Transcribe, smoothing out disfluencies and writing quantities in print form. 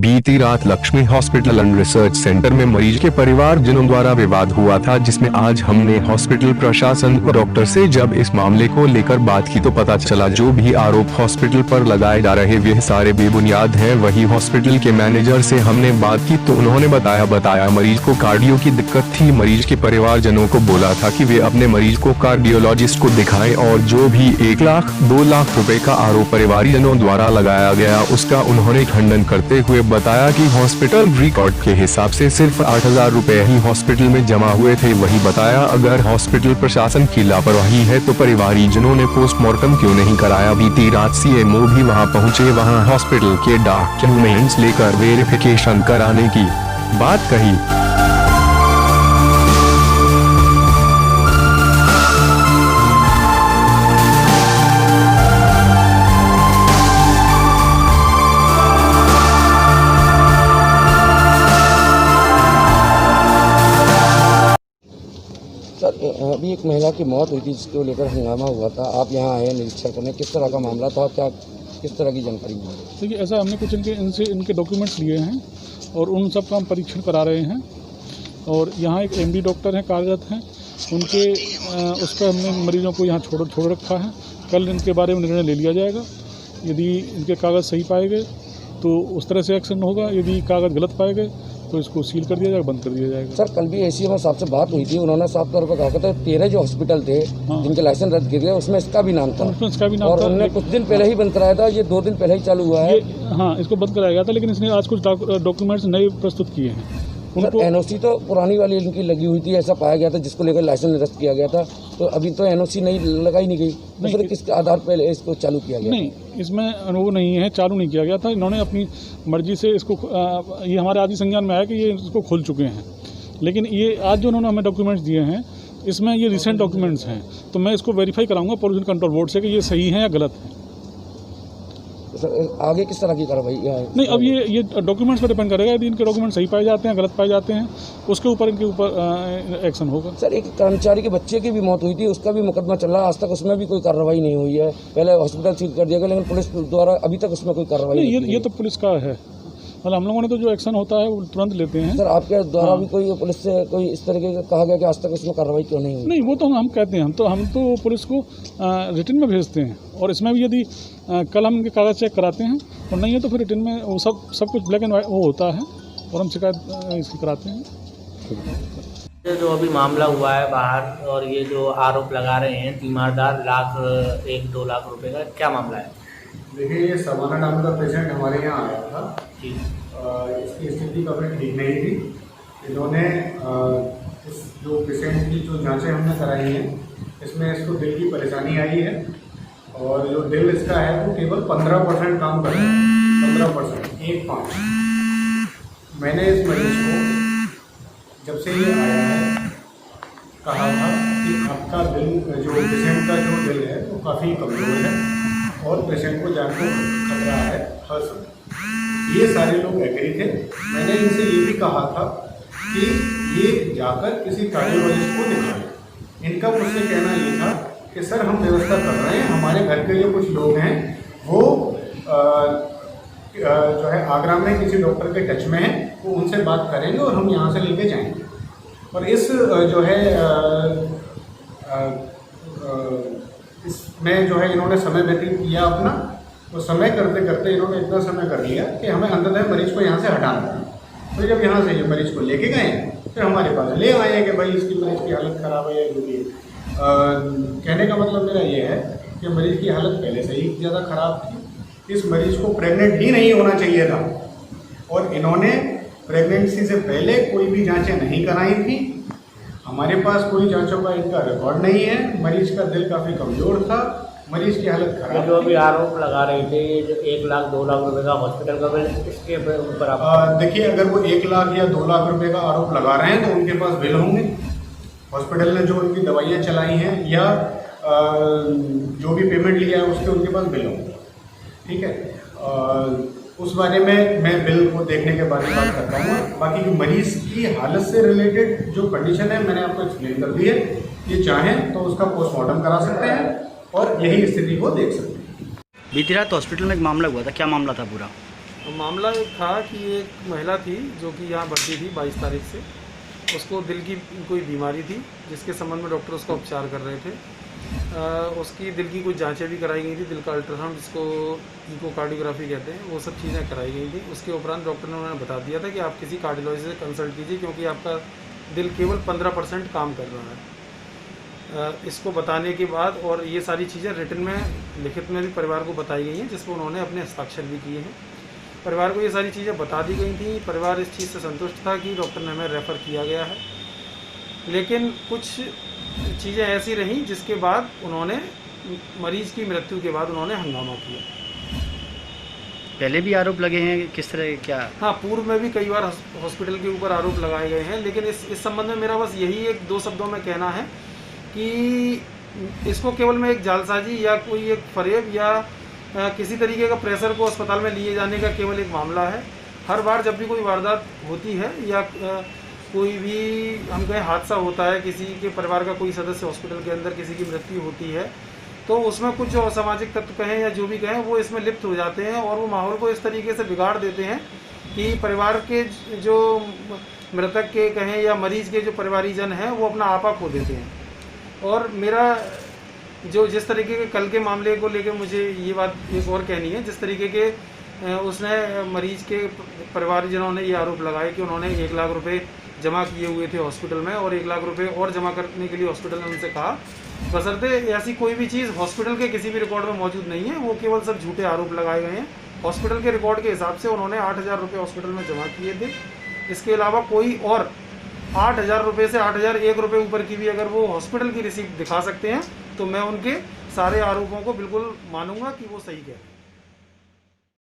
बीती रात Lakshmi hospital and research centre में मरीज के परिवारजनों द्वारा विवाद हुआ था, जिसमें आज हमने हॉस्पिटल प्रशासन और डॉक्टर से जब इस मामले को लेकर बात की तो पता चला जो भी आरोप हॉस्पिटल पर लगाए जा रहे वे सारे बेबुनियाद हैं। वही हॉस्पिटल के मैनेजर से हमने बात की तो उन्होंने बताया मरीज को कार्डियो की दिक्कत थी। मरीज के परिवारजनों को बोला था कि वे अपने मरीज को कार्डियोलॉजिस्ट को दिखाएं और जो भी 1 लाख 2 लाख रुपए का आरोप परिवारजनों द्वारा लगाया गया उसका उन्होंने खंडन करते हुए बताया कि हॉस्पिटल रिकॉर्ड के हिसाब से सिर्फ 8,000 रुपए ही हॉस्पिटल में जमा हुए थे। वही बताया अगर हॉस्पिटल प्रशासन की लापरवाही है तो परिवारजनों ने पोस्टमार्टम क्यों नहीं कराया। बीती रात सीएमओ भी वहां पहुंचे, वहां हॉस्पिटल के डॉक्यूमेंट्स लेकर वेरिफिकेशन कराने की बात कही। अभी एक महिला की मौत हुई थी जिसको लेकर हंगामा हुआ था, आप यहाँ आए निरीक्षण करने, किस तरह का मामला था, क्या किस तरह की जानकारी मिली? देखिए ऐसा हमने कुछ इनके डॉक्यूमेंट्स लिए हैं और उन सब का हम परीक्षण करा रहे हैं और यहाँ एक एमडी डॉक्टर हैं कार्यरत हैं, उनके उस पर हमने मरीजों को यहाँ छोड़ रखा है। कल इनके बारे में निर्णय ले लिया जाएगा। यदि इनके कागज़ सही पाए गए तो उस तरह से एक्शन होगा, यदि कागज़ गलत पाए गए तो इसको सील कर दिया जाएगा, बंद कर दिया जाएगा। सर कल भी एसीएम साहब से बात हुई थी, उन्होंने साफ तौर पर कहा था 13 जो हॉस्पिटल थे जिनके लाइसेंस रद्द किए गए उसमें इसका भी नाम था और उन्होंने कुछ दिन पहले ही बंद कराया था, ये 2 दिन पहले ही चालू हुआ है। हाँ, इसको बंद कराया गया था लेकिन इसने आज कुछ डॉक्यूमेंट्स नए प्रस्तुत किए हैं। उनको एनओसी तो पुरानी वाली इनकी लगी हुई थी ऐसा पाया गया था, जिसको लेकर लाइसेंस रद्द किया गया था, तो अभी तो एनओसी नहीं लगाई नहीं गई, तो किस आधार पर इसको चालू किया गया? नहीं, इसमें अनुभव नहीं है, चालू नहीं किया गया था। इन्होंने अपनी मर्जी से इसको ये हमारे आदि संज्ञान में आया कि ये इसको खोल चुके हैं, लेकिन ये आज जो उन्होंने हमें डॉक्यूमेंट्स दिए हैं इसमें ये रिसेंट डॉक्यूमेंट्स हैं, तो मैं इसको वेरीफाई कराऊंगा पोल्यूशन कंट्रोल बोर्ड से कि ये सही है या गलत है। आगे किस तरह की कार्रवाई? नहीं, अब ये डॉक्यूमेंट्स पर डिपेंड करेगा। यदि इनके डॉक्यूमेंट सही पाए जाते हैं, गलत पाए जाते हैं, उसके ऊपर इनके ऊपर एक्शन होगा। सर एक कर्मचारी के बच्चे की भी मौत हुई थी, उसका भी मुकदमा चल रहा है, आज तक उसमें भी कोई कार्रवाई नहीं हुई है। पहले हॉस्पिटल सील कर दिया गया लेकिन पुलिस द्वारा अभी तक उसमें कोई कार्रवाई नहीं। ये तो पुलिस का है, मतलब हम लोगों ने तो जो एक्शन होता है वो तुरंत लेते हैं। सर आपके द्वारा भी कोई पुलिस से कोई इस तरीके का कहा गया कि आज तक उसमें कार्रवाई क्यों नहीं हुई? नहीं, वो तो हम कहते हैं, हम तो पुलिस को रिटन में भेजते हैं और इसमें भी यदि कल हम इनके कागज़ चेक कराते हैं और नहीं है तो फिर रिटन में वो सब कुछ ब्लैक एंड वाइट वो होता है और हम शिकायत इसकी कराते हैं। जो अभी मामला हुआ है बाहर और ये जो आरोप लगा रहे हैं तीमारदार 1-2 लाख रुपए का, क्या मामला है? देखिए ये समाना नाम का पेशेंट हमारे यहाँ आया था, इसकी स्थिति काफ़ी ठीक नहीं थी। इन्होंने इस जो पेशेंट की जो जांचें हमने कराई हैं इसमें इसको दिल की परेशानी आई है और जो दिल इसका है वो केवल 15% काम कर रहा है, 15%, 1/5। मैंने इस मरीज को जब से ये आया है कहा था कि आपका दिल जो पेशेंट का जो दिल है वो काफ़ी कमज़ोर है और पेशेंट को जान को खतरा है हर समय। ये सारे लोग एग्री थे। मैंने इनसे ये भी कहा था कि ये जाकर किसी कार्डियोलॉजिस्ट को दिखाएं। इनका मुझसे कहना ये था कि सर हम व्यवस्था कर रहे हैं, हमारे घर के जो कुछ लोग हैं वो जो है आगरा में किसी डॉक्टर के टच में हैं, वो उनसे बात करेंगे और हम यहाँ से लेके जाएंगे। और इस जो है इसमें जो है इन्होंने समय व्यतीत किया अपना, वो समय करते करते इन्होंने इतना समय कर लिया कि हमें अंततः मरीज को यहाँ से हटाना था। तो जब यहाँ से ये मरीज को लेके गए फिर हमारे पास ले आए कि भाई इसकी मरीज की हालत ख़राब है या जो भी। कहने का मतलब मेरा ये है कि मरीज की हालत पहले से ही ज़्यादा ख़राब थी, इस मरीज को प्रेग्नेंट ही नहीं होना चाहिए था और इन्होंने प्रेगनेंसी से पहले कोई भी जाँचें नहीं कराई थी। हमारे पास कोई जांचों का इनका रिकॉर्ड नहीं है। मरीज का दिल काफ़ी कमज़ोर था, मरीज की हालत खराब। जो अभी आरोप लगा रहे थे 1 लाख 2 लाख रुपए का हॉस्पिटल का बिल, इसके ऊपर आप देखिए अगर वो 1 लाख या 2 लाख रुपए का आरोप लगा रहे हैं तो उनके पास बिल होंगे। हॉस्पिटल ने जो उनकी दवाइयाँ चलाई हैं या जो भी पेमेंट लिया है उसके उनके पास बिल होंगे, ठीक है। उस बारे में मैं बिल को देखने के बारे में बात करता हूँ। बाकी जो मरीज की हालत से रिलेटेड जो कंडीशन है मैंने आपको एक्सप्लेन कर दी है। ये चाहें तो उसका पोस्टमार्टम करा सकते हैं और यही स्थिति को देख सकते हैं। बीती रात हॉस्पिटल में एक मामला हुआ था, क्या मामला था पूरा? मामला एक था कि एक महिला थी जो कि यहाँ भर्ती थी 22 तारीख से। उसको दिल की कोई बीमारी थी जिसके संबंध में डॉक्टर उसका उपचार कर रहे थे। उसकी दिल की कुछ जांचें भी कराई गई थी, दिल का अल्ट्रासाउंड जिसको इकोकार्डियोग्राफी कहते हैं, वो सब चीज़ें कराई गई थी। उसके उपरांत डॉक्टर ने उन्होंने बता दिया था कि आप किसी कार्डियोलॉजिस्ट से कंसल्ट कीजिए क्योंकि आपका दिल केवल 15% काम कर रहा है। इसको बताने के बाद और ये सारी चीज़ें रिटन में लिखित में भी परिवार को बताई गई हैं जिस पर उन्होंने अपने हस्ताक्षर भी किए हैं। परिवार को ये सारी चीज़ें बता दी गई थी। परिवार इस चीज़ से संतुष्ट था कि डॉक्टर ने हमें रेफ़र किया गया है, लेकिन कुछ चीज़ें ऐसी रहीं जिसके बाद उन्होंने मरीज़ की मृत्यु के बाद उन्होंने हंगामा किया। पहले भी आरोप लगे हैं, किस तरह क्या? हाँ, पूर्व में भी कई बार हॉस्पिटल के ऊपर आरोप लगाए गए हैं, लेकिन इस संबंध में मेरा बस यही एक दो शब्दों में कहना है कि इसको केवल मैं एक जालसाजी या कोई एक फरेब या किसी तरीके का प्रेशर को अस्पताल में लिए जाने का केवल एक मामला है। हर बार जब भी कोई वारदात होती है या कोई भी हम कहें हादसा होता है, किसी के परिवार का कोई सदस्य हॉस्पिटल के अंदर किसी की मृत्यु होती है, तो उसमें कुछ जो असामाजिक तत्व कहें या जो भी कहें वो इसमें लिप्त हो जाते हैं और वो माहौल को इस तरीके से बिगाड़ देते हैं कि परिवार के जो मृतक के कहें या मरीज़ के जो परिवारीजन हैं वो अपना आपा खो देते हैं। और मेरा जो जिस तरीके के कल के मामले को लेकर मुझे ये बात एक और कहनी है, जिस तरीके के उसने मरीज़ के परिवारजनों ने ये आरोप लगाए कि उन्होंने 1 लाख रुपए जमा किए हुए थे हॉस्पिटल में और 1 लाख रुपए और जमा करने के लिए हॉस्पिटल ने उनसे कहा, बशर्ते ऐसी कोई भी चीज़ हॉस्पिटल के किसी भी रिकॉर्ड में मौजूद नहीं है। वो केवल सब झूठे आरोप लगाए गए हैं। हॉस्पिटल के रिकॉर्ड के हिसाब से उन्होंने 8,000 रुपये हॉस्पिटल में जमा किए थे। इसके अलावा कोई और 8,000 रुपये से 8,001 रुपये ऊपर की भी अगर वो हॉस्पिटल की रिसीप्ट दिखा सकते हैं तो मैं उनके सारे आरोपों को बिल्कुल मानूंगा कि वो सही कह रहे हैं।